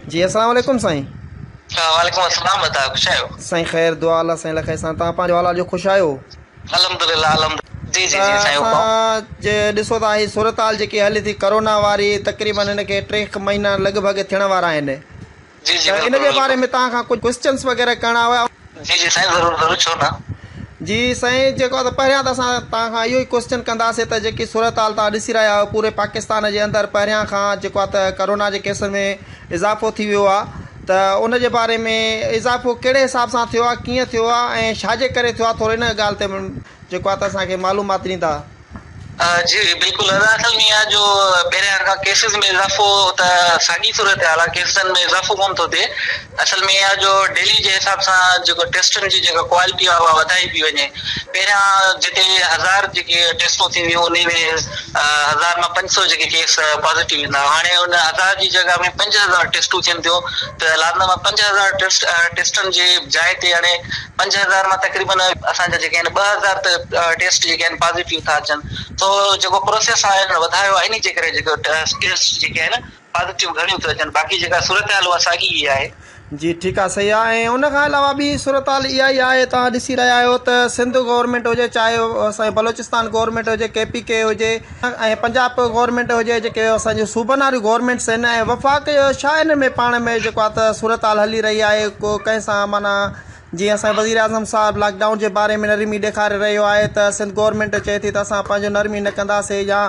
जी अस्सलाम वालेकुम साईं। वालेकुम अस्सलाम। बताओ खुश आयो? साईं ख़ैर दुआ अल्लाह साईं लखे सां तव्हां पंहिंजो हालात जो ख़ुशि आहियो? अल्हम्दुलिल्लाह अल्हम्दुलिल्लाह। जी जी जी साईं हुकुम। जे ॾिसो था हीअ सूरत हाल जेकी हले थी कोरोना वारी, तक़रीबन हिनखे 3 महीना लॻभॻि थियण वारा आहिनि। जी जी त इन जे बारे में तव्हां खां कुझु क्वेश्चन्स वग़ैरह करणा हुआ। जी जी साईं ज़रूरु ज़रूरु, छो न। जी साईं, जेको आहे त पहिरियां त असां तव्हां खां इहो ई क्वेश्चन कंदासीं त जेकी सूरत हाल तव्हां ॾिसी रहिया आहियो पूरे पाकिस्तान जे अंदरि पहिरियां खां जेको आहे त कोरोना जे केसनि में इज़ाफ़ो थी वियो आहे, त उन जे बारे में इज़ाफ़ो कहिड़े हिसाब सां थियो आहे, कीअं थियो आहे ऐं छाजे करे थियो आहे, थोरो इन ॻाल्हि ते जेको आहे त असांखे मालूमात ॾींदा। जी बिल्कुलु, असल में इहा जो पहिरियां खां केसिस में इज़ाफ़ो त साॻी सूरत हाल आहे, केसनि में इज़ाफ़ो कोन थो थिए। असल में इहा जो डेली जे हिसाब सां जेको टेस्टनि जी जेका क्वालिटी आहे उहा वधाई पई वञे। पहिरियां जिते 1000 जेके टेस्टूं थींदियूं उन में 1000 मां 500 जेके केस पॉज़िटिव ईंदा, हाणे उन 1000 जी जॻह में 5000 टेस्टूं थियनि थियूं। त लाज़िम 5000 टेस्टनि जे जाइ ते हाणे 5000 मां तक़रीबन असांजा जेके आहिनि 2000 टेस्ट जेके आहिनि पॉज़िटिव था अचनि। तो जेको प्रोसेस आहे वधायो आहे, इन जे करे जेको टेस्ट जेके आहिनि पॉज़िटिव घणियूं थियूं अचनि। बाक़ी जेका सूरत हाल उहा साॻी ई आहे। जी ठीकु आहे, सही आहे। ऐं उन खां अलावा ॿी सूरत हाल इहा ई आहे, तव्हां ॾिसी रहिया आहियो त सिंध गवर्नमेंट हुजे, चाहे असांजे बलोचिस्तान गवर्नमेंट हुजे, KPK हुजे ऐं पंजाब गवर्नमेंट हुजे, जेके असांजे सूबनि वारियूं गवर्नमेंट्स आहिनि ऐं वफ़ाक़ छा इन में पाण में जेको आहे त सूरत हाल हली रही आहे को कंहिं सां माना जीअं असांजे वज़ीर आज़म साहिबु लॉकडाउन जे बारे में नरमी ॾेखारे रहियो आहे त सिंध गवर्नमेंट चए थी त असां पंहिंजो नरमी न कंदासीं, या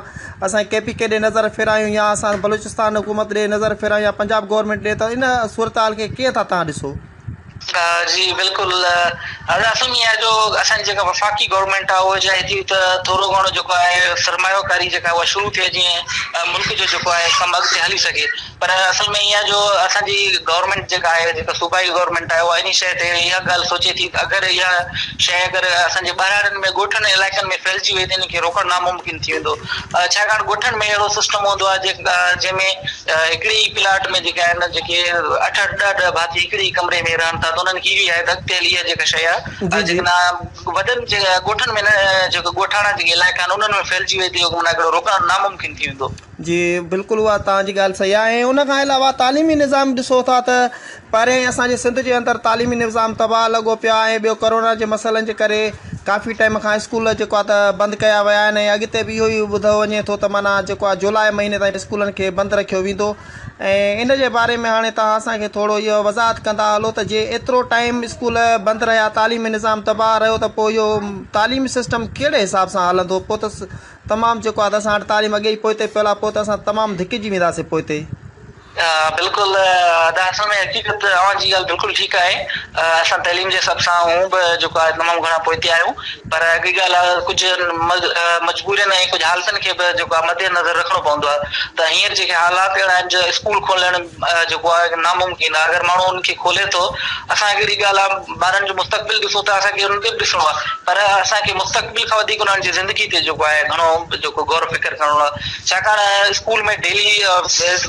असां KPK ॾे नज़र फिरायूं, या असां बलोचिस्तान हुकूमत ॾे नज़र फिरायूं, या पंजाब गवर्नमेंट ॾे, त इन सूरत हाल खे कीअं था तव्हां ॾिसो? जी बिल्कुलु, असल में इहा जो असांजी जेका वफ़ाक़ी गवर्नमेंट आहे उहा चाहे थी त थोरो घणो जेको आहे सरमायोकारी जेका उहा शुरू थिए, जीअं मुल्क जो जेको आहे कमु अॻिते हली सघे। पर असल में इहा जो असांजी गवर्नमेंट जेका आहे, जेका सूबाई गवर्नमेंट आहे, उहा इन शइ ते इहा ॻाल्हि सोचे थी त अगरि इहा शइ अगरि असांजे ॿाहिरनि में ॻोठनि इलाइक़नि में फैलिजी वई त इनखे रोकणु नामुमकिन थी वेंदो। छाकाणि ॻोठनि में अहिड़ो सिस्टम हूंदो आहे जंहिंमें हिकिड़ी ई प्लाट में जेके आहिनि, जेके 8-10 भाती हिकिड़ी ई कमरे में रहनि था, त उन्हनि खे इहा आहे त अॻिते हली इहा जेका शइ आहे जेका वॾनि ॻोठनि में न, जेको ॻोठाणा जेके इलाइक़ा आहिनि उन्हनि में फैलिजी वई त इहो माना हिकिड़ो रोकणु नामुमकिन थी वेंदो। जी बिल्कुलु, उहा तव्हांजी ॻाल्हि सही आहे। ऐं उन खां अलावा तालीमी निज़ाम ॾिसो था त पहिरें असांजे सिंध जे अंदरि तालीमी निज़ाम तबाह लॻो पियो आहे, ऐं ॿियो कोरोना जे मसइलनि जे करे काफ़ी टाइम खां स्कूल जेको आहे त बंदि कया विया आहिनि, ऐं अॻिते बि इहो ई ॿुधो वञे थो त माना जेको आहे जुलाई महीने ताईं स्कूलनि खे बंदि रखियो वेंदो। ऐं इन जे बारे में हाणे तव्हां असांखे थोरो इहो वज़ाहत कंदा हलो त जे एतिरो टाइम स्कूल बंदि रहिया, तालीमी निज़ाम तबाह रहियो, त पोइ इहो तालीमी सिस्टम कहिड़े हिसाब सां हलंदो? पोइ त तमामु जेको आहे त असां वटि तालीम अॻे ई पोइ ते पियल आहे, पोइ त असां तमामु धिकिजी वेंदासीं पोइ ते। बिल्कुलु, असल में हक़ीक़त अव्हांजी ॻाल्हि बिल्कुलु ठीकु आहे। असां तइलीम जे हिसाब सां हूअं बि जेको आहे तमामु घणा पोइते आहियूं, पर हिकिड़ी ॻाल्हि आहे कुझु मजबूरियुनि ऐं कुझु हालतुनि खे बि जेको आहे मदे नज़र रखिणो पवंदो आहे। त हींअर जेके हालात अहिड़ा आहिनि जो स्कूल खोलणु जेको आहे नामुमकिन आहे। अगरि माण्हू उनखे खोले थो, असां हिकिड़ी ॻाल्हि आहे ॿारनि जो मुस्तक़बिल ॾिसूं था, असांखे उन्हनि खे बि ॾिसणो आहे, पर असांखे मुस्तक़बिल खां वधीक उन्हनि जी ज़िंदगी ते जेको आहे घणो जेको गौर फिक्र करणो आहे। छाकाणि स्कूल में डेली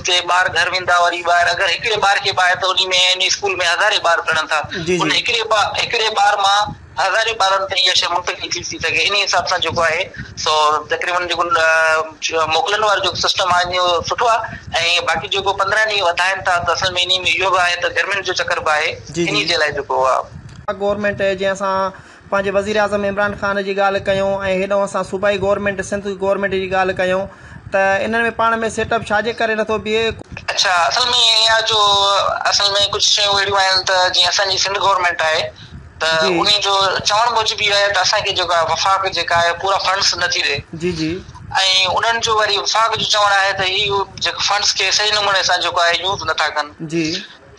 ते ॿार घर वेंदा, वरी ॿार अगरि हिकिड़े ॿार खे ॿार त उन में इन स्कूल में 1000 ॿार पढ़नि था, उन हिकिड़े ॿार मां 1000 ॿारनि ते इहा शइ मुंतक़िल थी सघे। इन हिसाब सां जेको आहे सो तक़रीबन जेको मोकिलण वारो जेको सिस्टम आहे इहो सुठो आहे। ऐं बाक़ी जेको 15 ॾींहं वधाइनि था, त असल में इन में इहो बि आहे त गर्मियुनि जो चकर बि आहे, इन जे लाइ जेको आहे गवर्नमेंट जीअं असां पंहिंजे वज़ीर आज़म इमरान ख़ान जी ॻाल्हि कयूं, ऐं हेॾो असां सूबाई गवर्नमेंट सिंध गवर्नमेंट जी ॻाल्हि कयूं, त इन्हनि में पाण में सेटअप छाजे करे नथो बीहे? अच्छा, असल में इहा जो असल में कुझु शयूं अहिड़ियूं आहिनि त जीअं असांजी सिंध गवर्नमेंट आहे त उन जो चवण मूजिबि इहो आहे त असांखे जेको आहे वफ़ाक़ जेका आहे पूरा फंड्स नथी ॾे। जी जी, ऐं उन्हनि जो वरी वफ़ाक़ जो चवणु आहे त इहो जेको फंड्स खे सही नमूने सां जेको आहे यूज़ नथा कनि। जी,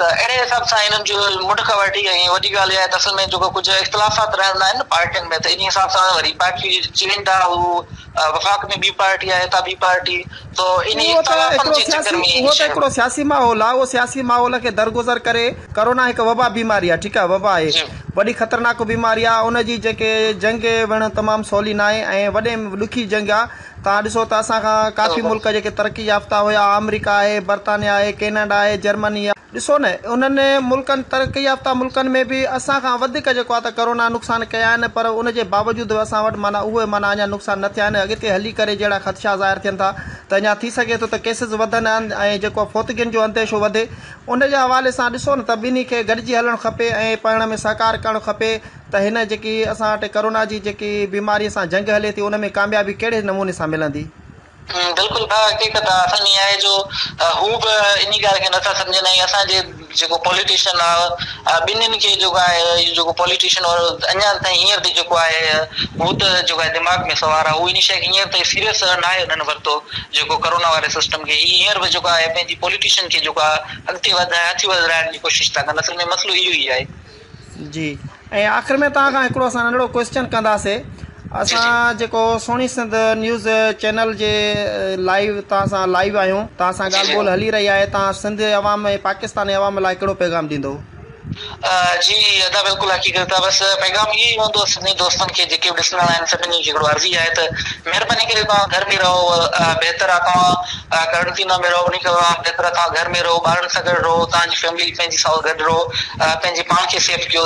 त अहिड़े हिसाब सां इन्हनि जो मुंड खां वठी ऐं वॾी ॻाल्हि इहा आहे त असल में जेको कुझु इख़्तिलाफ़ात रहंदा आहिनि पार्टियुनि में, त इन हिसाब सां वरी पार्टी चवनि था हू वफ़ाक़ में ॿी पार्टी आहे त ॿी पार्टी, तो इन इख़्तिलाफ़नि जे चक्कर में उहो त हिकिड़ो सियासी माहौल आहे। उहो सियासी माहौल खे दरगुज़र करे कोरोना हिकु वबा बीमारी आहे, ठीकु आहे, वबा आहे, वॾी ख़तरनाक बीमारी आहे। उनजी जेके जंग विढ़णु तमामु सवली न आहे ऐं वॾे ॾुखी जंग आहे। तव्हां ॾिसो त असां खां काफ़ी मुल्क जेके तरक़ी याफ़्ता हुया, अमेरिका आहे, बर्तानिया आहे, कैनेडा आहे, जर्मनी आहे, ॾिसो न उन्हनि मुल्कनि तरक़ी याफ़्ता मुल्कनि में बि असां खां वधीक जेको आहे त करोना नुक़सान कया आहिनि, पर उनजे बावजूदि असां वटि माना उहे माना अञा नुक़सान न थिया आहिनि। अॻिते हली करे जहिड़ा ख़दशा ज़ाहिर थियनि था त अञा थी सघे थो त केसिस वधनि ऐं जेको फोतगियुनि जो अंदेशो वधे। उनजे हवाले सां ॾिसो न त ॿिन्ही खे गॾिजी हलणु खपे ऐं पाण में सहकार करणु खपे त हिन जेकी असां वटि करोना जी जेकी बीमारीअ सां जंग हले थी उन में कामयाबी कहिड़े नमूने सां मिलंदी। बिल्कुलु भाउ हक़ीक़त आहे असांजी आहे जो हू बि इन ॻाल्हि खे नथा सम्झनि ऐं असांजे जेको पॉलिटिशियन आहे ॿिन्हिनि खे जेको आहे जेको पॉलिटिशियन और अञा ताईं हींअर ताईं जेको आहे हू त जेको आहे दिमाग़ में सवार आहे, हू इन शइ खे हींअर ताईं सीरियस न आहे हुननि वरितो जेको करोना वारे सिस्टम खे हींअर बि जेको आहे पंहिंजी पॉलिटिशियन खे जेको आहे अॻिते हथी वधाइण जी कोशिशि था कनि। असल में मसइलो इहो ई आहे। जी ऐं आख़िर में तव्हां खां हिकिड़ो असां नंढिड़ो क्वेश्चन कंदासीं। असां जेको सोनी सिंध न्यूज़ चैनल जे लाइव तव्हां सां लाइव आहियूं, तव्हां सां ॻाल्हि ॿोल हली रही आहे, तव्हां सिंध अवाम ऐं पाकिस्तानी अवाम लाइ कहिड़ो पैगाम ॾींदो? जी अदा बिल्कुलु हक़ीक़त आहे। बसि पैगाम इहो ई हूंदो सभिनी दोस्तनि खे जेके बि ॾिसंदड़ आहिनि सभिनी खे हिकिड़ो अर्ज़ी आहे त महिरबानी करे तव्हां घर में रहो, बहितर आहे तव्हां क्वारंटीन में रहो, उन खां बहितर आहे तव्हां घर में रहो, ॿारनि सां गॾु रहो, तव्हांजी फैमिली पंहिंजी सां गॾु रहो, पंहिंजे पाण खे सेफ कयो।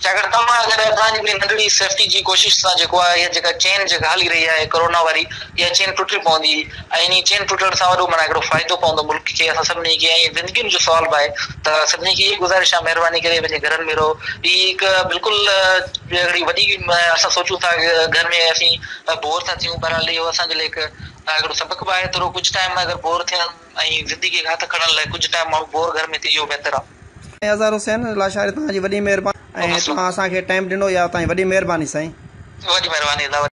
छाकाणि तव्हां अगरि तव्हांजी हिकिड़ी नंढड़ी सेफ्टी जी कोशिशि सां जेको आहे इहा जेका चेन जेका हली रही आहे कोरोना वारी, इहा चेन टुटी पवंदी ऐं इन चेन टुटण सां वॾो माना हिकिड़ो फ़ाइदो पवंदो मुल्क खे, असां सभिनी खे ऐं ज़िंदगियुनि जो सवाल बि आहे त सभिनी खे इहा गुज़ारिश आहे महिरबानी करे पंहिंजे घरनि में रहो। हीअ हिकु बिल्कुलु हिकिड़ी वॾी असां सोचूं था घर में असीं बोर था थियूं, बहरहाल इहो असांजे लाइ हिकिड़ो सबक़ बि आहे। थोरो कुझु टाइम अगरि बोर थियनि ऐं ज़िंदगी खे हथ खणण लाइ कुझु टाइम माण्हू बोर घर में थी इहो बहितर आहे। अज़हर हुसैन लाशारी तव्हांजी वॾी महिरबानी ऐं तव्हां असांखे टाइम ॾिनो, या तव्हांजी वॾी महिरबानी साईं। वॾी महिरबानी।